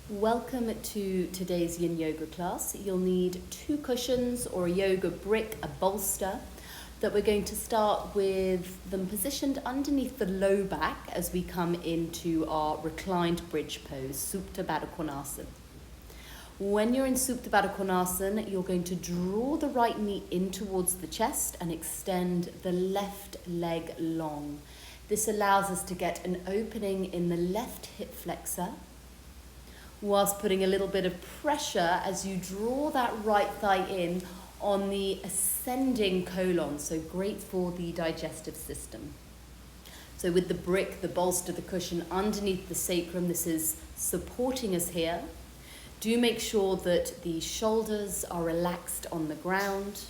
Welcome to today's Yin Yoga class. You'll need 2 cushions or a yoga brick, a bolster, that we're going to start with them positioned underneath the low back as we come into our reclined bridge pose, Supta Baddha Konasana. When you're in Supta Baddha Konasana, you're going to draw the right knee in towards the chest and extend the left leg long. This allows us to get an opening in the left hip flexor, whilst putting a little bit of pressure as you draw that right thigh in on the ascending colon, so great for the digestive system. So with the brick, the bolster, the cushion underneath the sacrum, this is supporting us here. Do make sure that the shoulders are relaxed on the ground,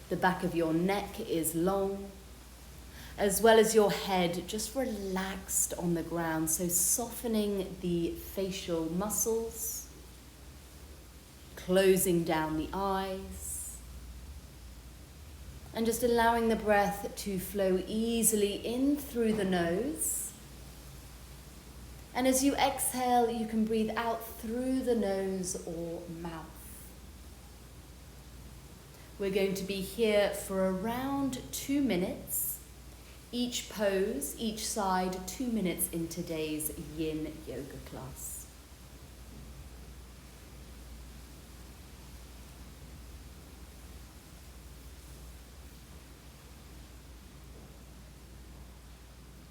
the back of your neck is long, as well as your head just relaxed on the ground, so softening the facial muscles, closing down the eyes, and just allowing the breath to flow easily in through the nose. And as you exhale, you can breathe out through the nose or mouth. We're going to be here for around 2 minutes. Each pose, each side, 2 minutes in today's Yin Yoga class.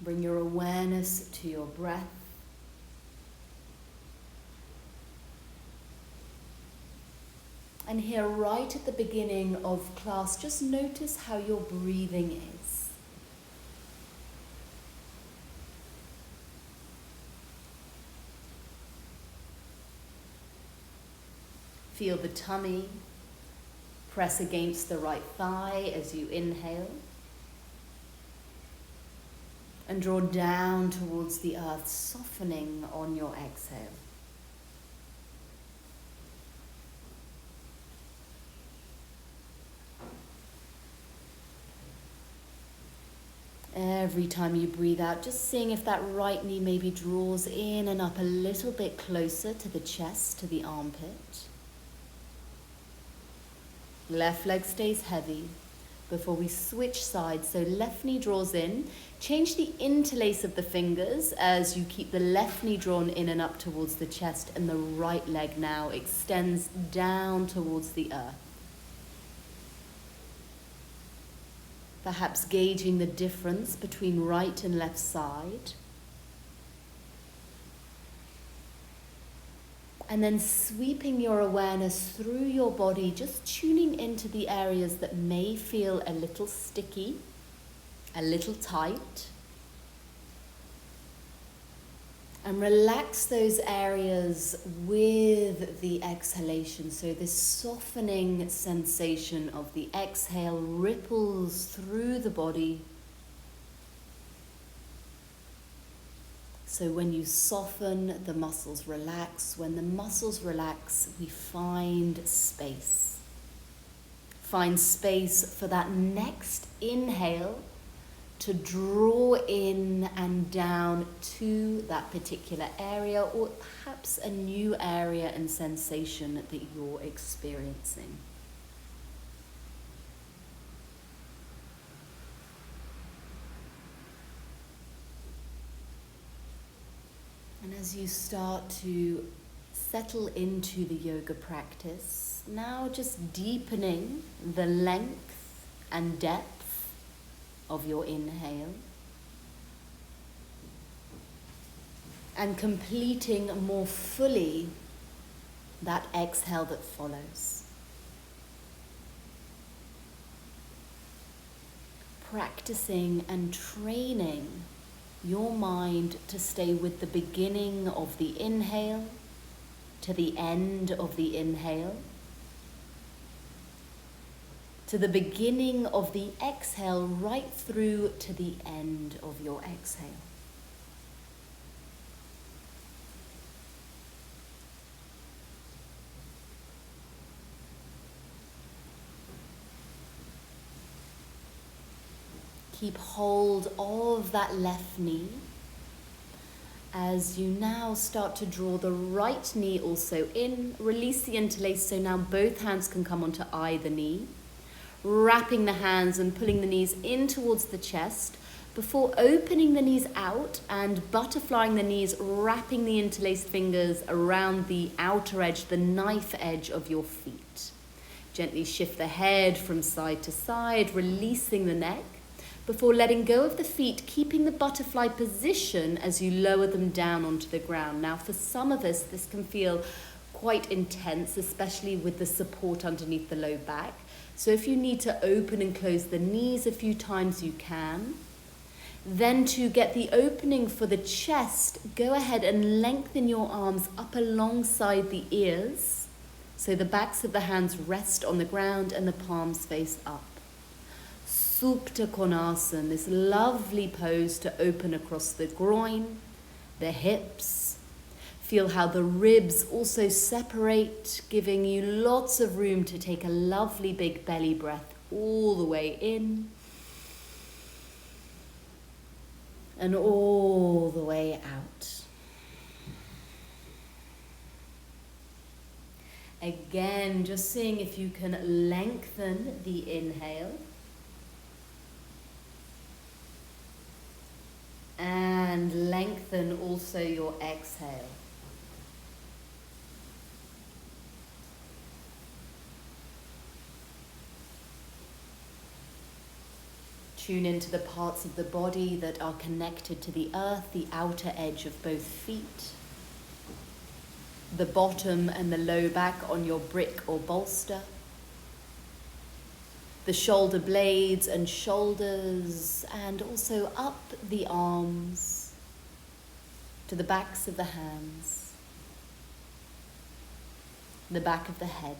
Bring your awareness to your breath. And here, right at the beginning of class, just notice how your breathing is. Feel the tummy press against the right thigh as you inhale. And draw down towards the earth, softening on your exhale. Every time you breathe out, just seeing if that right knee maybe draws in and up a little bit closer to the chest, to the armpit. Left leg stays heavy before we switch sides. So left knee draws in. Change the interlace of the fingers as you keep the left knee drawn in and up towards the chest, and the right leg now extends down towards the earth. Perhaps gauging the difference between right and left side. And then sweeping your awareness through your body, just tuning into the areas that may feel a little sticky, a little tight. And relax those areas with the exhalation. So this softening sensation of the exhale ripples through the body. So when you soften, the muscles relax. When the muscles relax, we find space. Find space for that next inhale to draw in and down to that particular area, or perhaps a new area and sensation that you're experiencing. And as you start to settle into the yoga practice, now just deepening the length and depth of your inhale and completing more fully that exhale that follows. Practicing and training your mind to stay with the beginning of the inhale to the end of the inhale, to the beginning of the exhale right through to the end of your exhale. Keep hold of that left knee As you now start to draw the right knee also in, release the interlace so now both hands can come onto either knee. Wrapping the hands and pulling the knees in towards the chest before opening the knees out and butterflying the knees, wrapping the interlaced fingers around the outer edge, the knife edge of your feet. Gently shift the head from side to side, releasing the neck before letting go of the feet, keeping the butterfly position as you lower them down onto the ground. Now, for some of us, this can feel quite intense, especially with the support underneath the low back. So if you need to open and close the knees a few times, you can. Then to get the opening for the chest, go ahead and lengthen your arms up alongside the ears. So the backs of the hands rest on the ground and the palms face up. Supta Konasana, this lovely pose to open across the groin, the hips. Feel how the ribs also separate, giving you lots of room to take a lovely big belly breath all the way in and all the way out. Again, just seeing if you can lengthen the inhale. And lengthen also your exhale. Tune into the parts of the body that are connected to the earth, the outer edge of both feet, the bottom and the low back on your brick or bolster, the shoulder blades and shoulders, and also up the arms to the backs of the hands, the back of the head.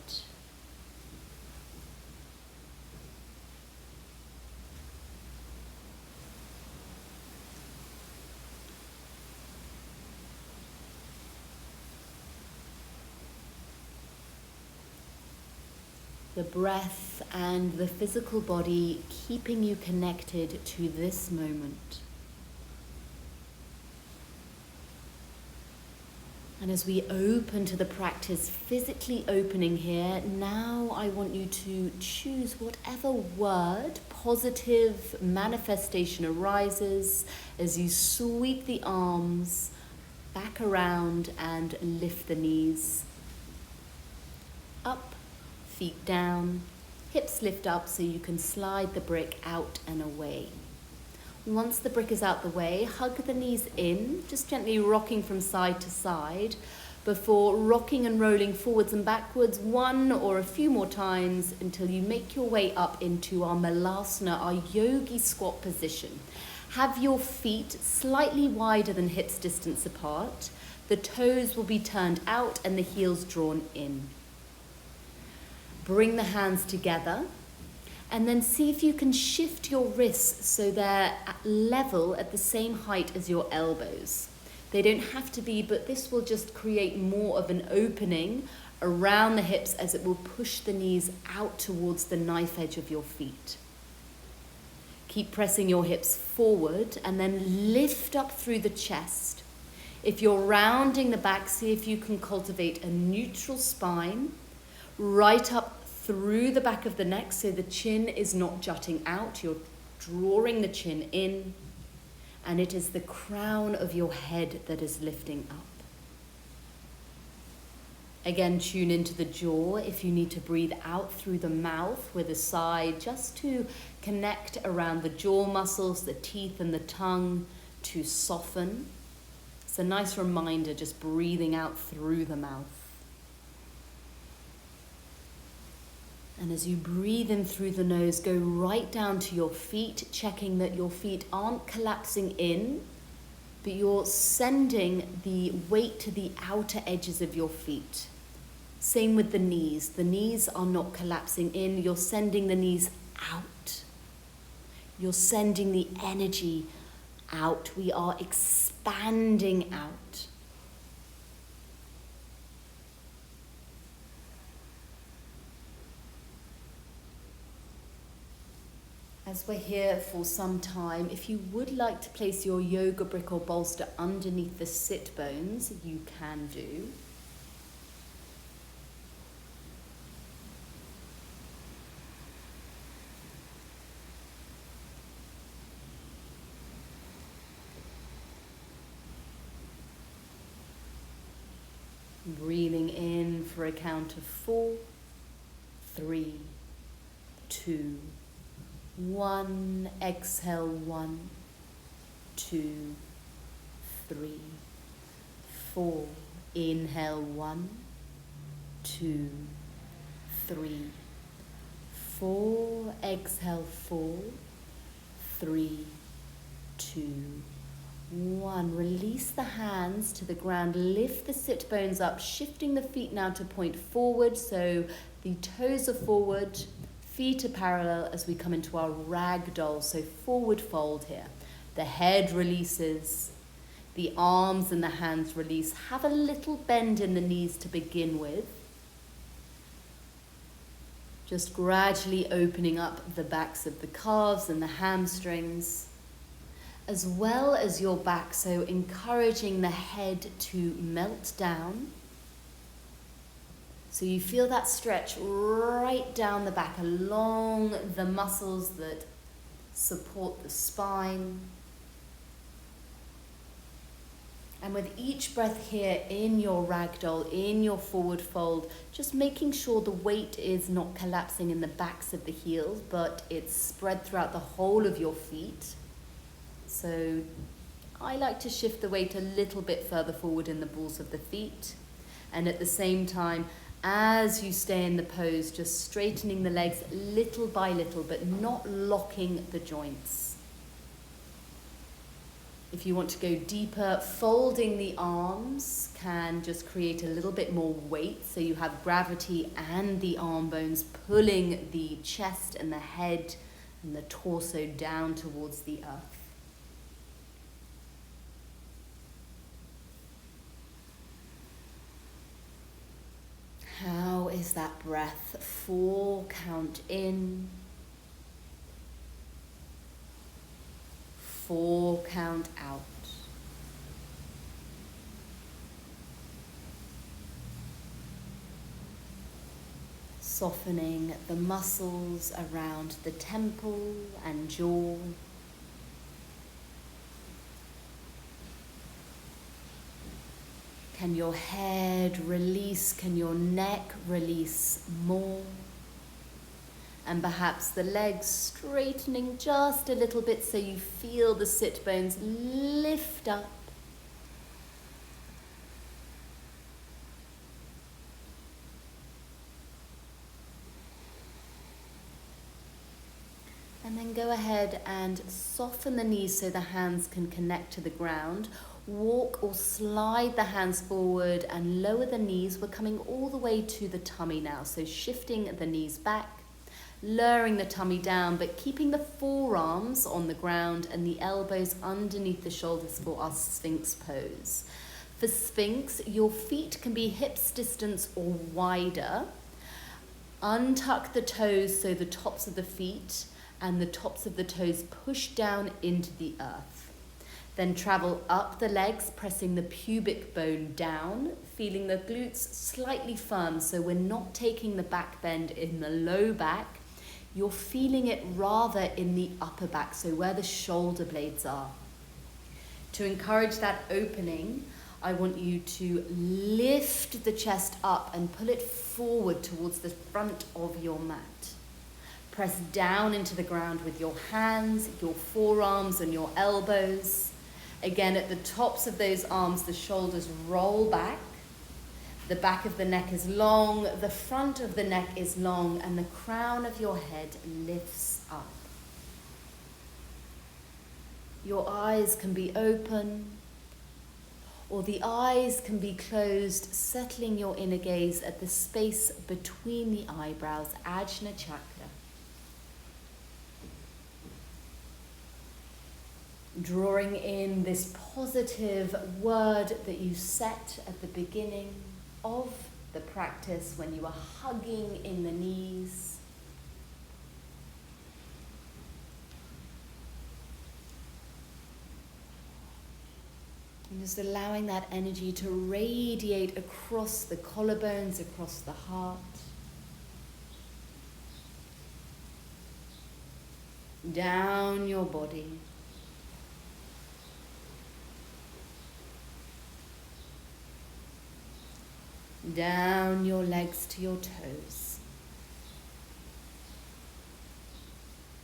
The breath and the physical body keeping you connected to this moment. And as we open to the practice, physically opening here, now I want you to choose whatever word, positive manifestation arises as you sweep the arms back around and lift the knees up. Feet down, hips lift up so you can slide the brick out and away. Once the brick is out the way, hug the knees in, just gently rocking from side to side before rocking and rolling forwards and backwards one or a few more times until you make your way up into our Malasana, our yogi squat position. Have your feet slightly wider than hips distance apart. The toes will be turned out and the heels drawn in. Bring the hands together and then see if you can shift your wrists so they're level at the same height as your elbows. They don't have to be, but this will just create more of an opening around the hips as it will push the knees out towards the knife edge of your feet. Keep pressing your hips forward and then lift up through the chest. If you're rounding the back, see if you can cultivate a neutral spine, right up through the back of the neck so the chin is not jutting out. You're drawing the chin in, and it is the crown of your head that is lifting up. Again, tune into the jaw if you need to breathe out through the mouth with a sigh, just to connect around the jaw muscles, the teeth and the tongue to soften. It's a nice reminder, just breathing out through the mouth. And as you breathe in through the nose, go right down to your feet, checking that your feet aren't collapsing in, but you're sending the weight to the outer edges of your feet. Same with the knees. The knees are not collapsing in. You're sending the knees out. You're sending the energy out. We are expanding out. As we're here for some time, if you would like to place your yoga brick or bolster underneath the sit bones, you can do. Breathing in for a count of 4, 3, 2, 1. Exhale, 1, 2, 3, 4. Inhale, 1, 2, 3, 4. Exhale, 4, 3, 2, 1. Release the hands to the ground. Lift the sit bones up, shifting the feet now to point forward. So the toes are forward, feet are parallel as we come into our ragdoll. So forward fold here. The head releases, the arms and the hands release. Have a little bend in the knees to begin with. Just gradually opening up the backs of the calves and the hamstrings, as well as your back, so encouraging the head to melt down. So you feel that stretch right down the back, along the muscles that support the spine. And with each breath here in your ragdoll, in your forward fold, just making sure the weight is not collapsing in the backs of the heels, but it's spread throughout the whole of your feet. So I like to shift the weight a little bit further forward in the balls of the feet. And at the same time, as you stay in the pose, just straightening the legs little by little, but not locking the joints. If you want to go deeper, folding the arms can just create a little bit more weight. So you have gravity and the arm bones pulling the chest and the head and the torso down towards the earth. How is that breath? 4, count in. 4, count out. Softening the muscles around the temple and jaw. Can your head release? Can your neck release more? And perhaps the legs straightening just a little bit so you feel the sit bones lift up. And then go ahead and soften the knees so the hands can connect to the ground. Walk or slide the hands forward and lower the knees. We're coming all the way to the tummy now. So shifting the knees back, lowering the tummy down, but keeping the forearms on the ground and the elbows underneath the shoulders for our Sphinx pose. For Sphinx, your feet can be hips distance or wider. Untuck the toes so the tops of the feet and the tops of the toes push down into the earth. Then travel up the legs, pressing the pubic bone down, feeling the glutes slightly firm so we're not taking the back bend in the low back. You're feeling it rather in the upper back, so where the shoulder blades are. To encourage that opening, I want you to lift the chest up and pull it forward towards the front of your mat. Press down into the ground with your hands, your forearms and your elbows. Again, at the tops of those arms, the shoulders roll back. The back of the neck is long, the front of the neck is long, and the crown of your head lifts up. Your eyes can be open, or the eyes can be closed, settling your inner gaze at the space between the eyebrows, Ajna Chakra. Drawing in this positive word that you set at the beginning of the practice when you are hugging in the knees. And just allowing that energy to radiate across the collarbones, across the heart. Down your body. Down your legs to your toes.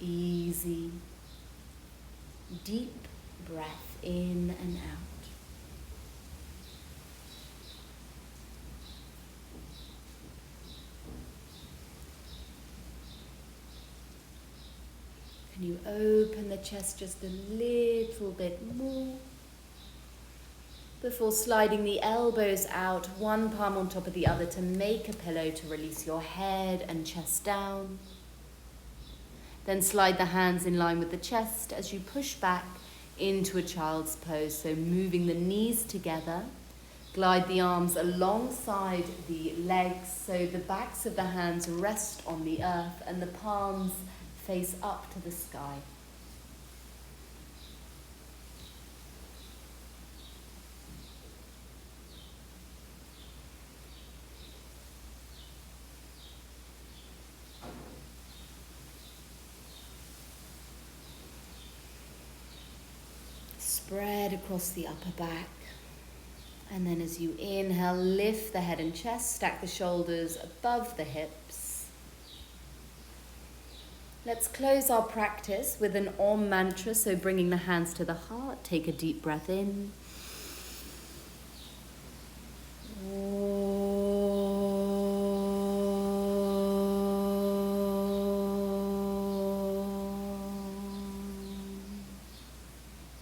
Easy, deep breath in and out. Can you open the chest just a little bit more before sliding the elbows out, one palm on top of the other to make a pillow to release your head and chest down. Then slide the hands in line with the chest as you push back into a child's pose. So moving the knees together, glide the arms alongside the legs so the backs of the hands rest on the earth and the palms face up to the sky. Spread across the upper back. And then as you inhale, lift the head and chest, stack the shoulders above the hips. Let's close our practice with an Om mantra, so bringing the hands to the heart. Take a deep breath in.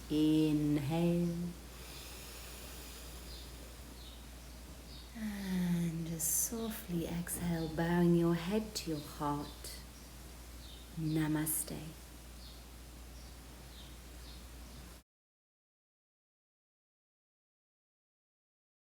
Inhale. And just softly exhale, bowing your head to your heart. Namaste.